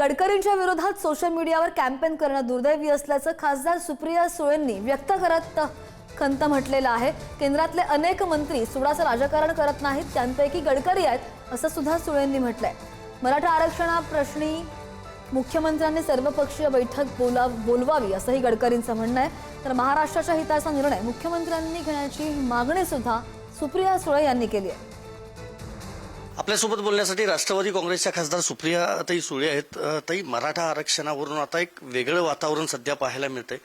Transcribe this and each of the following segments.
गडकरींच्या विरोधात सोशल मीडियावर कॅम्पेन करणं दुर्दैवी असल्याचं खासदार सुप्रिया सुळेंनी व्यक्त करत खंत म्हटलेलं आहे। केंद्रातले अनेक मंत्री सुडाचं राजकारण करत नाहीत, त्यांपैकी गडकरी आहेत असं सुद्धा सुळेंनी म्हटलंय। मराठा आरक्षणाप्रश्नी मुख्यमंत्र्यांनी सर्वपक्षीय बैठक बोलवावी असंही गडकरींचं म्हणणं आहे। तर महाराष्ट्राच्या हिताचा निर्णय मुख्यमंत्र्यांनी घेण्याची मागणी सुद्धा सुप्रिया सुळे यांनी केली आहे। आपल्यासोबत बोलण्यासाठी राष्ट्रवादी काँग्रेसच्या खासदार सुप्रियाताई सुळे आहेत। ताई, मराठा आरक्षणावरून आता एक वेगळं वातावरण सध्या पाहायला मिळतंय।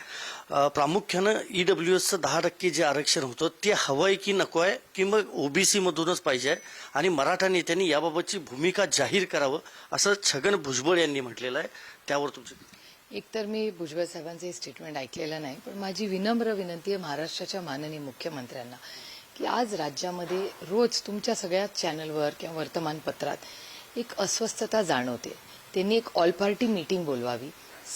प्रामुख्यानं ईडब्ल्यूएसचं 10% जे आरक्षण होतं ते हवंय की नको आहे, की मग ओबीसी मधूनच पाहिजे आहे आणि मराठा नेत्यांनी याबाबतची भूमिका जाहीर करावं असं छगन भुजबळ यांनी म्हटलेलं आहे। त्यावर तुमचं एकतर मी भुजबळ साहेबांचे स्टेटमेंट ऐकलेलं नाही, पण माझी विनम्र विनंती आहे महाराष्ट्राच्या माननीय मुख्यमंत्र्यांना की आज राज्यामध्ये रोज तुमच्या सगळ्या चॅनलवर किंवा वर्तमानपत्रात एक अस्वस्थता जाणवते। त्यांनी एक ऑल पार्टी मीटिंग बोलवावी,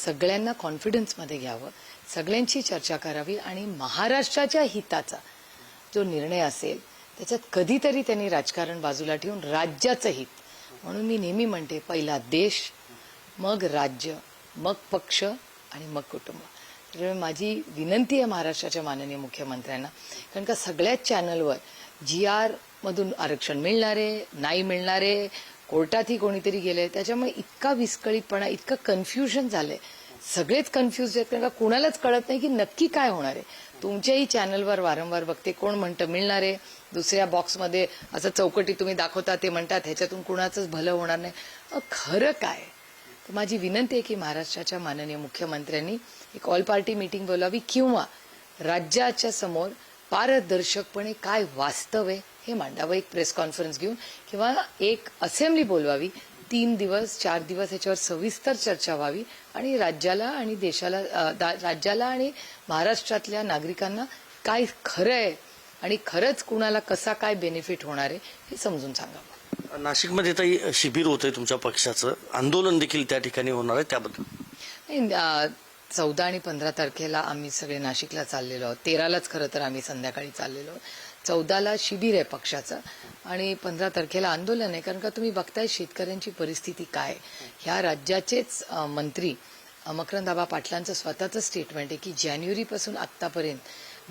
सगळ्यांना कॉन्फिडन्समध्ये घ्यावं, सगळ्यांची चर्चा करावी आणि महाराष्ट्राच्या हिताचा जो निर्णय असेल त्याच्यात कधीतरी त्यांनी राजकारण बाजूला ठेवून राज्याचं हित, म्हणून मी नेहमी म्हणते पहिला देश, मग राज्य, मग पक्ष आणि मग कुटुंब। तर माझी विनंती आहे महाराष्ट्राच्या माननीय मुख्यमंत्र्यांना, कारण का सगळ्याच चॅनलवर GR मधून आरक्षण मिळणारे नाही मिळणारे, कोर्टातही कोणीतरी गेले, त्याच्यामुळे इतका विस्कळीतपणा, इतकं कन्फ्युजन झालंय, सगळेच कन्फ्युज आहेत, कारण का कुणालाच कळत नाही की नक्की काय होणार आहे। तुमच्याही चॅनलवर वारंवार बघते कोण म्हणतं मिळणारे, दुसऱ्या बॉक्समध्ये असं चौकटी तुम्ही दाखवता ते म्हणतात ह्याच्यातून कुणाचंच भलं होणार नाही। खरं काय? तर माझी विनंती आहे की महाराष्ट्राच्या माननीय मुख्यमंत्र्यांनी एक ऑल पार्टी मीटिंग बोलावी किंवा राज्याच्या समोर पारदर्शकपणे काय वास्तव आहे हे मांडावं, एक प्रेस कॉन्फरन्स घेऊन किंवा एक असेंब्ली बोलवावी, 3 दिवस 4 दिवस ह्याच्यावर सविस्तर चर्चा व्हावी आणि राज्याला आणि देशाला, राज्याला आणि महाराष्ट्रातल्या नागरिकांना काय खरं आहे आणि खरंच कुणाला कसा काय बेनिफिट होणार आहे हे समजून सांगावं। नाशिकमध्ये ताई शिबिर होतंय तुमच्या पक्षाचं, आंदोलन देखील त्या ठिकाणी होणार आहे, त्याबद्दल 14 आणि 15 तारखेला आम्ही सगळे नाशिकला चाललेलो आहोत। 13लाच खरं तर आम्ही संध्याकाळी चाललेलो आहोत। 14ला शिबिर आहे पक्षाचं आणि 15 तारखेला आंदोलन आहे, कारण का तुम्ही बघताय शेतकऱ्यांची परिस्थिती काय। ह्या राज्याचेच मंत्री मकरंद पाटलांचं स्वतःचं स्टेटमेंट आहे की जानेवारीपासून आतापर्यंत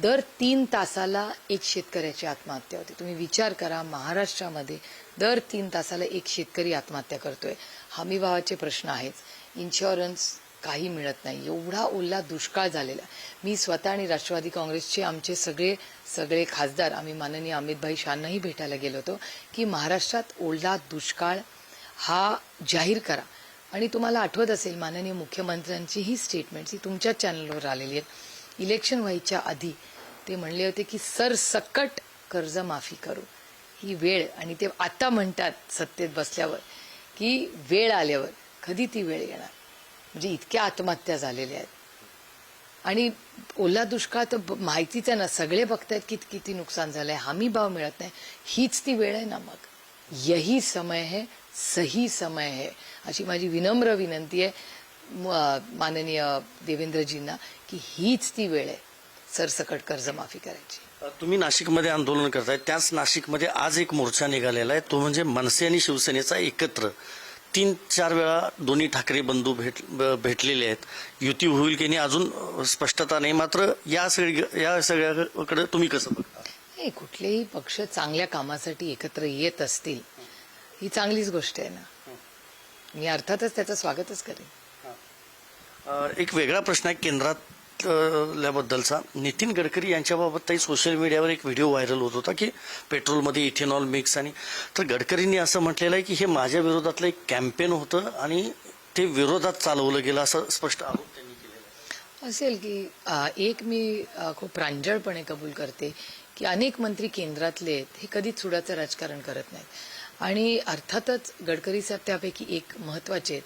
दर 3 तासाला एक शेतकऱ्याची आत्महत्या होते। तुम्ही विचार करा, महाराष्ट्रामध्ये दर 3 तासाला एक शेतकरी आत्महत्या करतोय। हमीभावाचे प्रश्न आहेत, इन्शुरन्स काही मिळत नाही, एवढा ओला दुष्काळ झालेला। मी स्वतः आणि राष्ट्रवादी काँग्रेसचे आमचे सगळे खासदार आम्ही माननीय अमितभाई शाहनाही भेटायला गेलो होतो की महाराष्ट्रात ओला दुष्काळ हा जाहीर करा। आणि तुम्हाला आठवत असेल माननीय मुख्यमंत्र्यांची ही स्टेटमेंट्स ही तुमच्या चॅनलवर आलेली आहेत। इलेक्शन व्हायच्या आधी ते म्हणले होते की सरसकट कर्जमाफी करू, ही वेळ, आणि ते आता म्हणतात सत्तेत बसल्यावर की वेळ आल्यावर, कधी ती वेळ येणार? म्हणजे इतक्या आत्महत्या झालेल्या आहेत आणि ओला दुष्काळ तर माहितीच आहे ना, सगळे बघतायत की किती नुकसान झालंय, हमी भाव मिळत नाही, हीच ती वेळ आहे ना। मग यही समय है, सही समय है, अशी माझी विनम्र विनंती आहे माननीय देवेंद्रजींना की हीच ती वेळ आहे सरसकट कर्जमाफी करायची। तुम्ही नाशिकमध्ये आंदोलन करताय, त्याच नाशिकमध्ये आज एक मोर्चा निघालेला आहे, तो म्हणजे मनसे आणि शिवसेनेचा एकत्र। 3-4 वेळा दोन्ही ठाकरे बंधू भेटलेले आहेत, युती होईल की नाही अजून स्पष्टता नाही, मात्र या सगळ्याकडे तुम्ही कसं बघता? नाही, कुठलेही पक्ष चांगल्या कामासाठी एकत्र येत असतील ही चांगलीच गोष्ट आहे ना, मी अर्थातच त्याचं स्वागतच करेन। एक वेगळा प्रश्न आहे केंद्रातल्याबद्दलचा। नितीन गडकरी यांच्याबाबत काही सोशल मीडियावर एक व्हिडिओ व्हायरल होत होता की पेट्रोलमध्ये इथेनॉल मिक्स, आणि तर गडकरींनी असं म्हटलेलं आहे की हे माझ्या विरोधातलं एक कॅम्पेन होतं आणि ते विरोधात चालवलं गेलं, असं स्पष्ट आरोप त्यांनी केलेला असेल की एक मी खूप प्रांजळपणे कबूल करते की अनेक मंत्री केंद्रातले आहेत हे कधीच सुडाचं राजकारण करत नाहीत आणि अर्थातच गडकरी साहेब त्यापैकी एक महत्वाचे आहेत।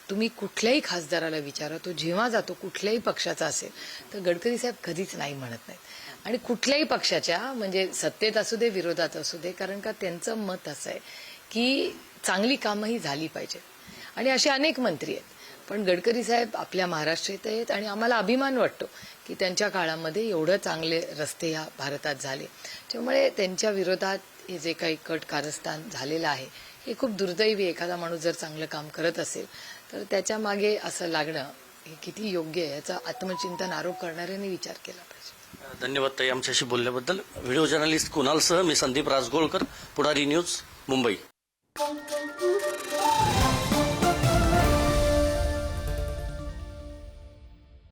तुम्ही कुठल्याही खासदाराला विचारा, तो जेव्हा जातो कुठल्याही पक्षाचा असेल तर गडकरी साहेब कधीच नाही म्हणत नाहीत, आणि कुठल्याही पक्षाच्या, म्हणजे सत्तेत असू दे विरोधात असू दे, कारण का त्यांचं मत असं आहे की चांगली कामंही झाली पाहिजे आणि असे अनेक मंत्री आहेत। पण गडकरी साहेब आपल्या महाराष्ट्रात आहेत आणि आम्हाला अभिमान वाटतो की त्यांच्या काळामध्ये एवढं चांगले रस्ते या भारतात झाले, त्यामुळे त्यांच्या विरोधात हे जे काही कट कारस्थान झालेलं आहे हे खूप दुर्दैवी। एखादा माणूस जर चांगलं काम करत असेल तर त्याच्या मागे असं लागणं हे किती योग्य आहे याचा आत्मचिंतन आरोप करणाऱ्यांनी विचार केला पाहिजे. धन्यवाद ताई आमच्याशी बोलल्याबद्दल. व्हिडिओ जर्नलिस्ट कुणालसह मी संदीप राजगोळकर, पुढारी न्यूज, मुंबई.